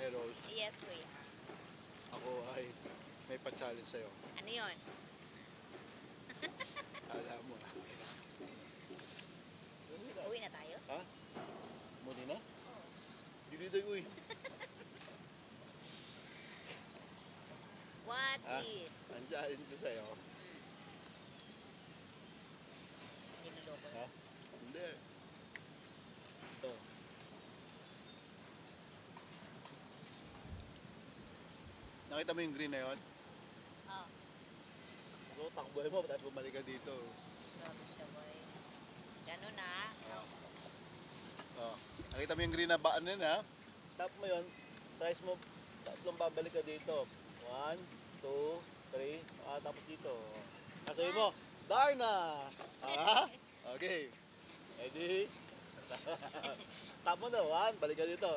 Ate Rose, Yes, kuya. ako ay may pa-challenge sa'yo. Ano yun? Alam mo. Uwi na tayo? Ha? Muli na? Oo. Dili tayo, uy. What Ha? is? Ang challenge ko sa'yo. Niloloko Ha? na. Hindi. Ito. Nakita mo yung green na yun? Oh, So, takboy mo, tapos bumalik ka dito. grabe siya, boy. Ganun na. Oh. Nakita mo yung green na baan nun, ha? Tap mo yun, tries mo, tatlong babalik ka dito. 1, 2, 3, tapos dito. Sasabihin mo, Darna! Ha? Okay. Ready? Tap mo doon, 1, balik ka dito.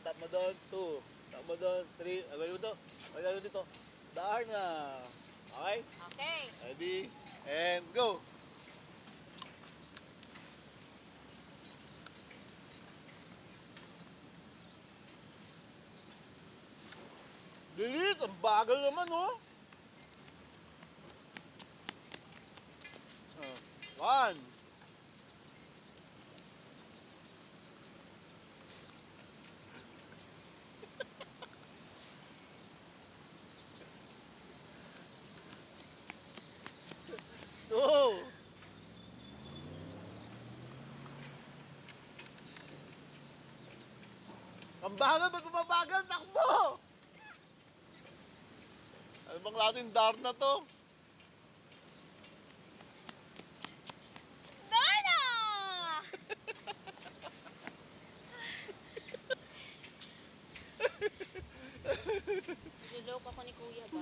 Tap mo doon, 2. Tap mo doon, 3. Agay mo doon. Balik ka dito. Darna! Okay? Okay. Ready? And go! Bilis! Ang bagal naman, oh! 1. Two. Ang bagal, ba't bumabagal? Takbo! Ano bang klaseng Darna to? Darna! Niloloko ako ni kuya ba?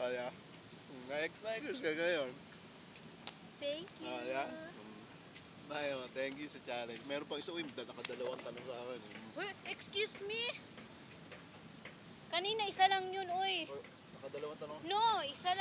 Kaya, na-excuse ka ngayon. Thank you. Kaya, Mayo, thank you sa challenge. Meron pa isa, uy, nakadalawang tanong sa akin. Uy, excuse me. Kanina isa lang yun, uy. Nakadalawang tanong? No, isa